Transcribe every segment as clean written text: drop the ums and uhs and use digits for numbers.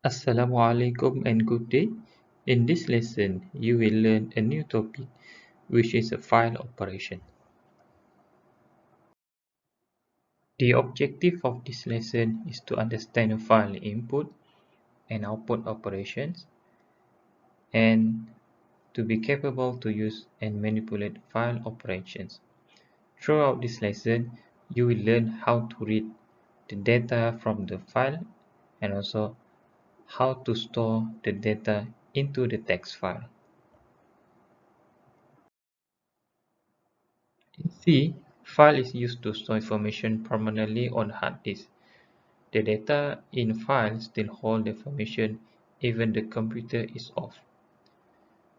Assalamualaikum and good day. In this lesson, you will learn a new topic, which is a file operation. The objective of this lesson is to understand file input and output operations and to be capable to use and manipulate file operations. Throughout this lesson, you will learn how to read the data from the file and also how to store the data into the text file. In C, file is used to store information permanently on hard disk. The data in file still hold the information even the computer is off.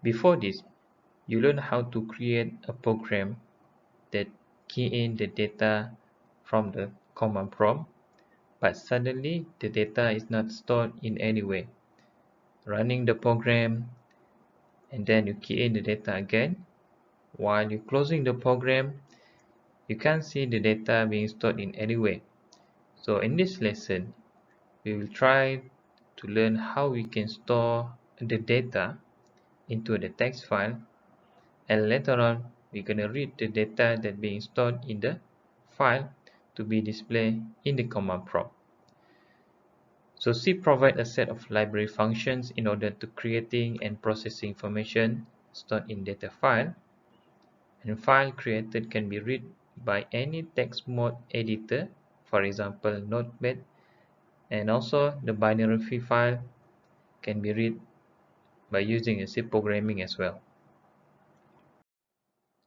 Before this, you learn how to create a program that key in the data from the command prompt, but suddenly the data is not stored in any way. Running the program and then you key in the data again. While you're closing the program, you can't see the data being stored in any way. So in this lesson, we will try to learn how we can store the data into the text file, and later on we're going to read the data that being stored in the file to be displayed in the command prompt. So C provides a set of library functions in order to creating and processing information stored in data file, and file created can be read by any text mode editor, for example Notepad, and also the binary file can be read by using a C programming as well.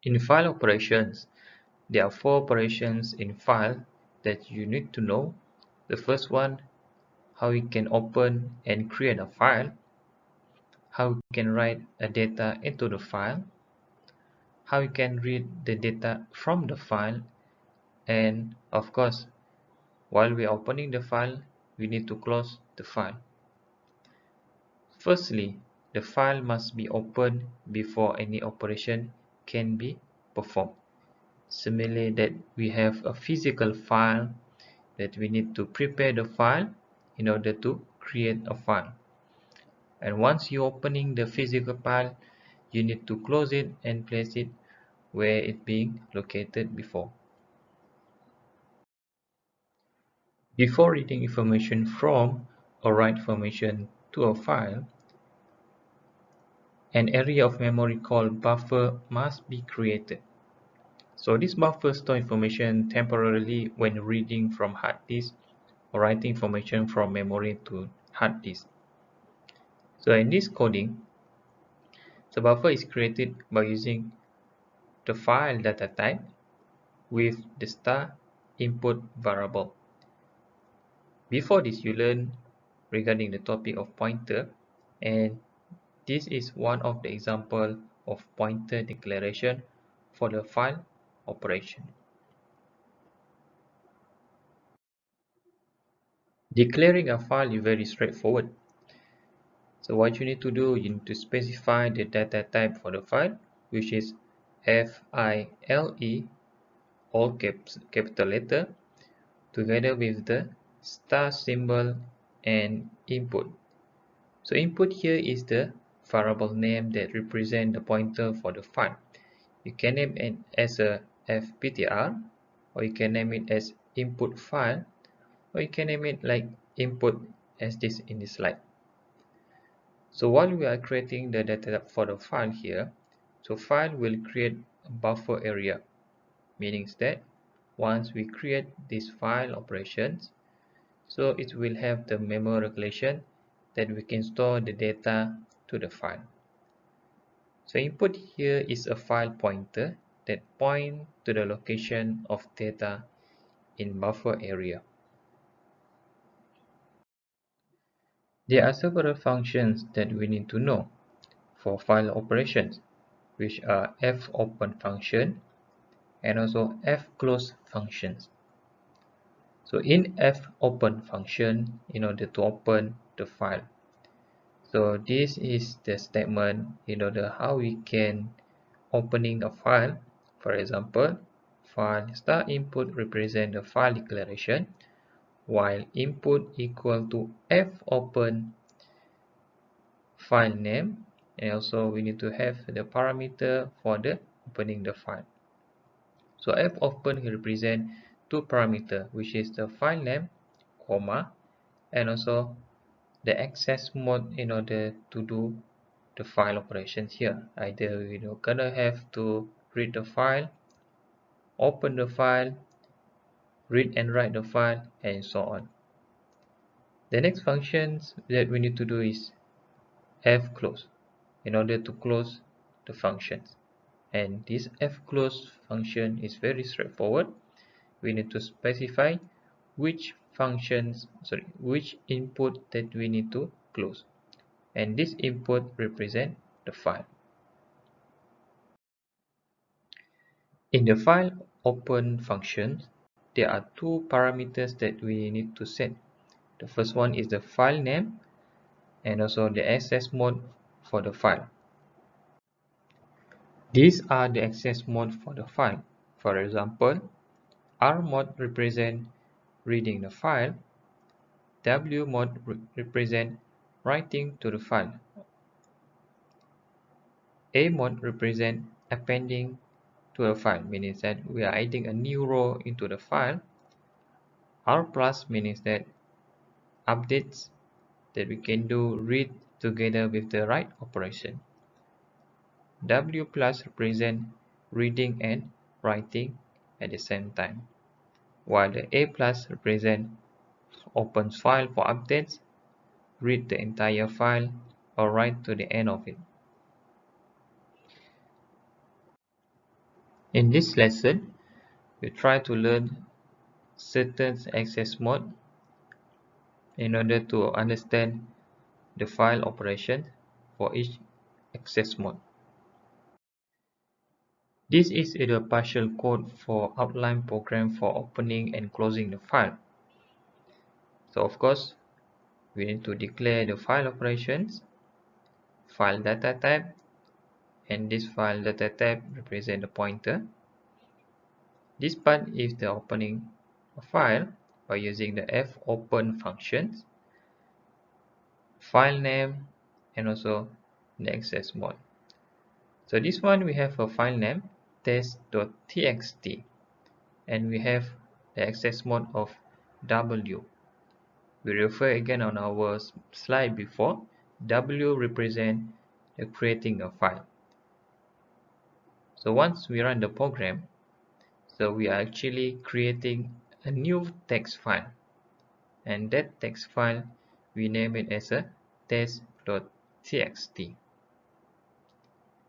In file operations, there are four operations in file that you need to know. The first one, how you can open and create a file, how you can write a data into the file, how you can read the data from the file, and of course, while we are opening the file, we need to close the file. Firstly, the file must be opened before any operation can be performed. Similarly, that we have a physical file that we need to prepare the file in order to create a file. And once you opening the physical file, you need to close it and place it where it being located before. Before reading information from or write information to a file, an area of memory called buffer must be created. So this buffer stores information temporarily when reading from hard disk or writing information from memory to hard disk. So in this coding, the buffer is created by using the file data type with the star input variable. Before this, you learn regarding the topic of pointer, and this is one of the example of pointer declaration for the file operation. Declaring a file is very straightforward. So what you need to do, you need to specify the data type for the file, which is FILE, all capital letter, together with the star symbol and input. So input here is the variable name that represents the pointer for the file. You can name it as a fptr, or you can name it as input file, or you can name it like input as this in this slide. So while we are creating the data for the file here, so file will create a buffer area, meaning that once we create this file operations, so it will have the memory regulation that we can store the data to the file. So input here is a file pointer that point to the location of data in buffer area. There are several functions that we need to know for file operations, which are fopen function and also fclose functions. So in fopen function, in order to open the file, so this is the statement in order how we can opening a file. For example, file star input represent the file declaration, while input equal to fopen file name, and also we need to have the parameter for the opening the file. So fopen represent two parameters, which is the file name, comma, and also the access mode in order to do the file operations here. Either we're gonna have to read the file, open the file, read and write the file, and so on. The next functions that we need to do is fclose in order to close the functions. And this fclose function is very straightforward. We need to specify which input that we need to close, and this input represent the file. In the file open function, there are two parameters that we need to set. The first one is the file name and also the access mode for the file. These are the access mode for the file. For example, R mode represent reading the file, W mode represent writing to the file, A mode represent appending to a file, meaning that we are adding a new row into the file. R plus means that updates that we can do read together with the write operation. W plus represent reading and writing at the same time, while the A plus represent opens file for updates, read the entire file, or write to the end of it. In this lesson, we try to learn certain access mode in order to understand the file operation for each access mode. This is the partial code for outline program for opening and closing the file. So of course, we need to declare the file operations, file data type, and this file data type represent the pointer. This part is the opening a file by using the fopen functions, file name, and also the access mode. So this one we have a file name test.txt, and we have the access mode of W. We refer again on our slide before, W represent the creating a file. So once we run the program, so we are actually creating a new text file, and that text file we name it as a test.txt.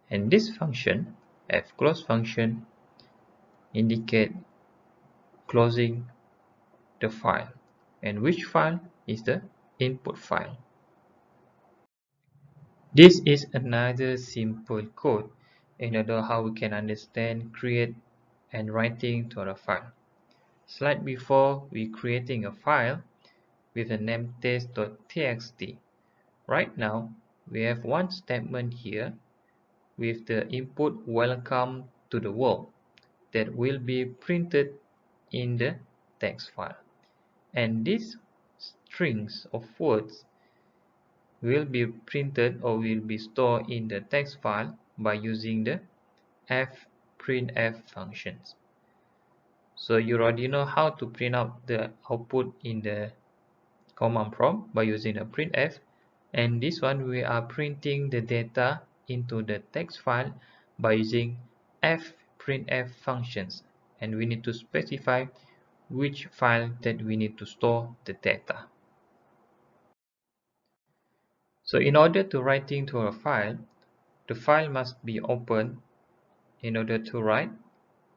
And this function, fclose function, indicate closing the file, and which file is the input file. This is another simple code in order how we can understand create and writing to a file. Slide before we creating a file with the name test.txt. Right now we have one statement here with the input welcome to the world that will be printed in the text file, and these strings of words will be printed or will be stored in the text file by using the printf functions. So you already know how to print out the output in the command prompt by using a printf, and this one we are printing the data into the text file by using printf functions, and we need to specify which file that we need to store the data. So in order to write into a file, the file must be open in order to write,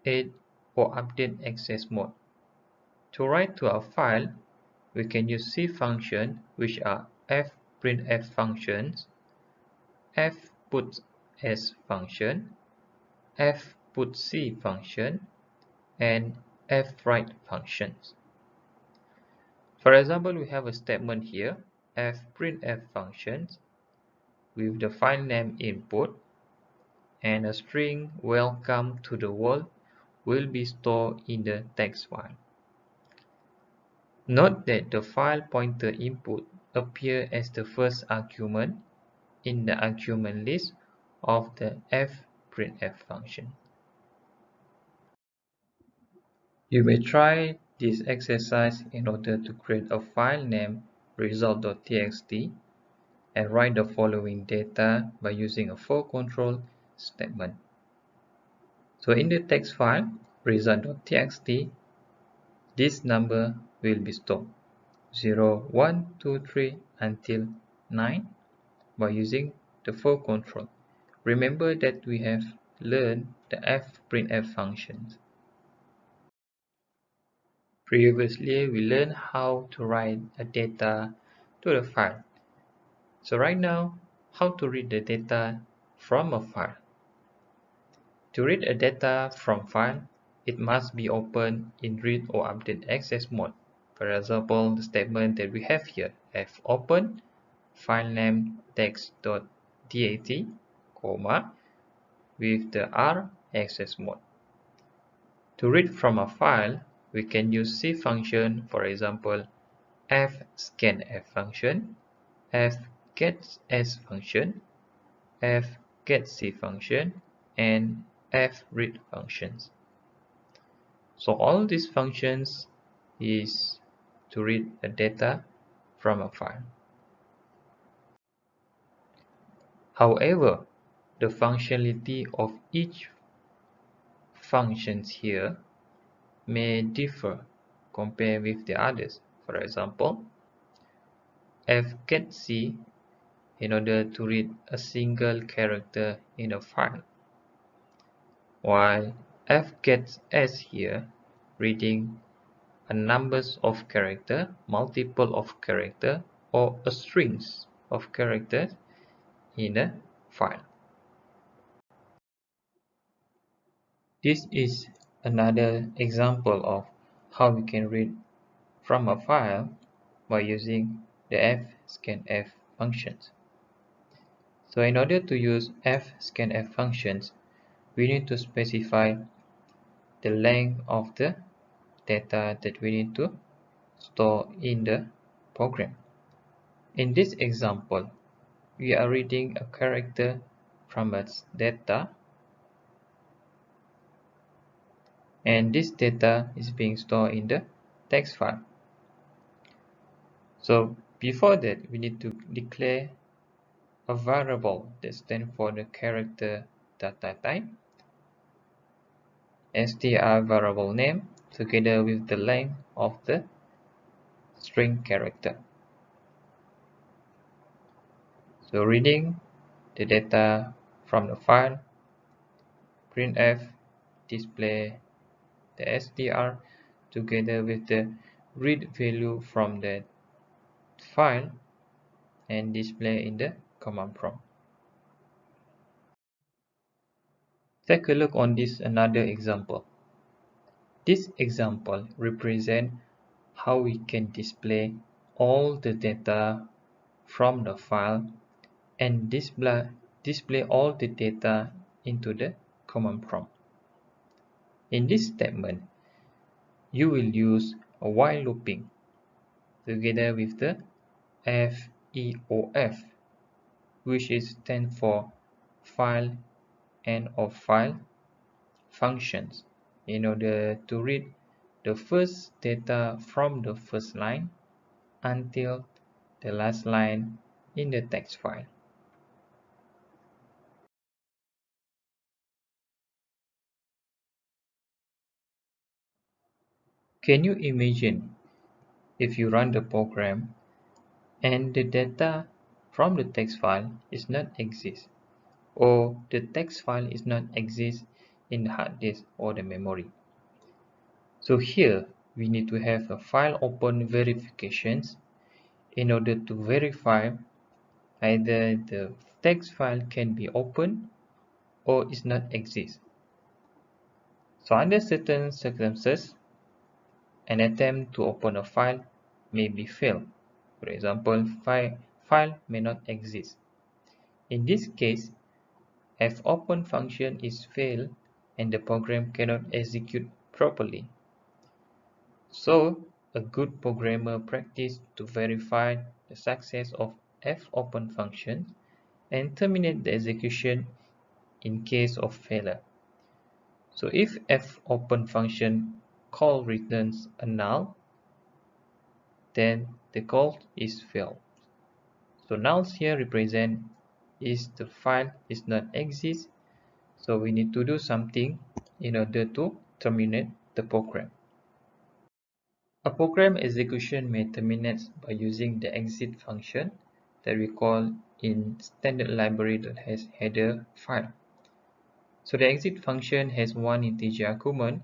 add, or update access mode. To write to a file, we can use C function, which are fprintf functions, fputs function, fputc function, and fwrite functions. For example, we have a statement here, fprintf functions, with the file name input, and a string welcome to the world will be stored in the text file. Note that the file pointer input appears as the first argument in the argument list of the fprintf function. You may try this exercise in order to create a file named result.txt and write the following data by using a for control statement. So in the text file result.txt, this number will be stored 0, 1, 2, 3 until 9 by using the for control. Remember that we have learned the fprintf functions. Previously, we learned how to write a data to the file. So right now, how to read the data from a file. To read a data from file, it must be opened in read or update access mode. For example, the statement that we have here, fopen file name text.dat, comma, with the R access mode. To read from a file, we can use C function, for example, fscanf function, fgets function, fgetC function, and fread functions. So all these functions is to read the data from a file. However, the functionality of each functions here may differ compared with the others. For example, fgetC in order to read a single character in a file, while fgets here reading a numbers of character, multiple of character, or a strings of characters in a file. This is another example of how we can read from a file by using the fscanf functions. So in order to use fscanf functions, we need to specify the length of the data that we need to store in the program. In this example, we are reading a character from its data, and this data is being stored in the text file. So before that, we need to declare a variable that stands for the character data type, str variable name, together with the length of the string character. So reading the data from the file, printf display the str together with the read value from the file and display in the command prompt. Take a look on this another example. This example represents how we can display all the data from the file and display all the data into the command prompt. In this statement, you will use a while looping together with the FEOF, which stands for file end of file functions, in order to read the first data from the first line until the last line in the text file. Can you imagine if you run the program and the data from the text file is not exist, or the text file is not exist in the hard disk or the memory? So here we need to have a file open verifications in order to verify either the text file can be opened or is not exist. So under certain circumstances, an attempt to open a file may be failed. For example, file may not exist. In this case, fopen function is failed and the program cannot execute properly. So, a good programmer practice to verify the success of fopen function and terminate the execution in case of failure. So if fopen function call returns a null, then the call is failed. So nulls here represent is the file is not exist, so we need to do something in order to terminate the program. A program execution may terminate by using the exit function that we call in standard library that has header file. So the exit function has one integer argument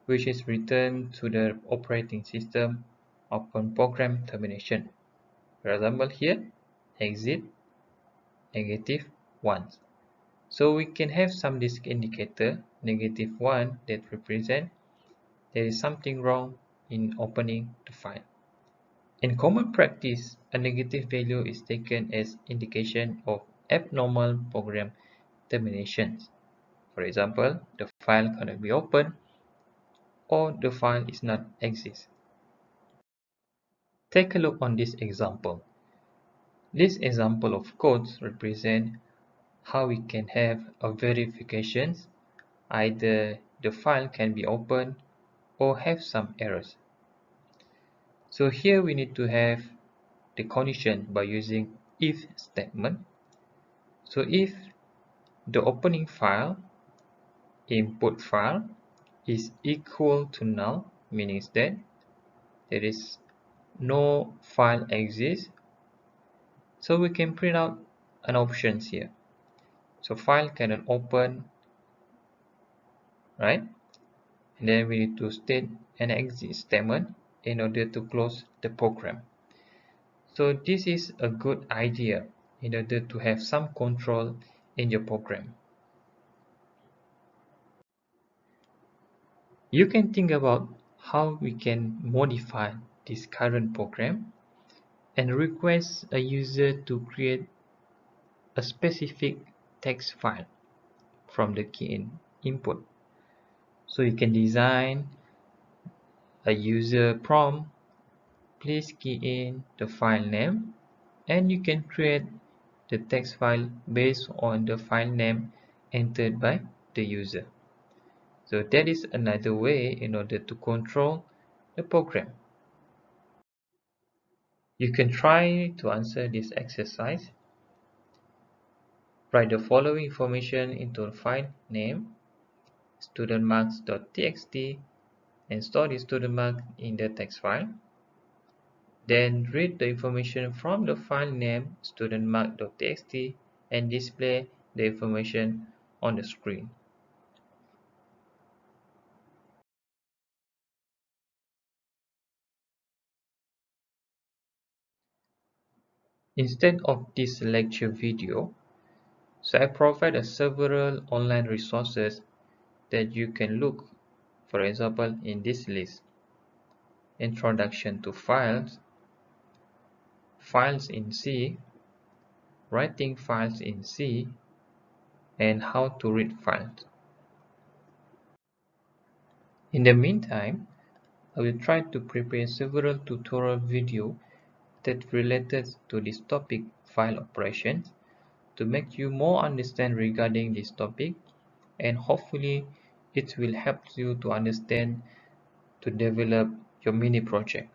which is returned to the operating system upon program termination. For example here, exit -1. So we can have some disk indicator -1 that represent there is something wrong in opening the file. In common practice, a negative value is taken as indication of abnormal program terminations. For example, the file cannot be opened or the file is not exist. Take a look on this example. This example of codes represent how we can have a verifications. Either the file can be opened or have some errors. So here we need to have the condition by using if statement. So if the opening file input file is equal to null, meaning that there is no file exists, so we can print out an options here. So file cannot open, right? And then we need to state an exit statement in order to close the program. So this is a good idea in order to have some control in your program. You can think about how we can modify this current program and request a user to create a specific text file from the key input. So you can design a user prompt, please key in the file name, and you can create the text file based on the file name entered by the user. So that is another way in order to control the program. You can try to answer this exercise. Write the following information into a file name studentmarks.txt and store the student mark in the text file. Then read the information from the file name studentmark.txt and display the information on the screen. Instead of this lecture video, so I provide several online resources that you can look, for example, in this list: Introduction to Files, Files in C, Writing Files in C, and How to Read Files. In the meantime, I will try to prepare several tutorial videos that related to this topic, file operations, to make you more understand regarding this topic, and hopefully it will help you to understand to develop your mini project.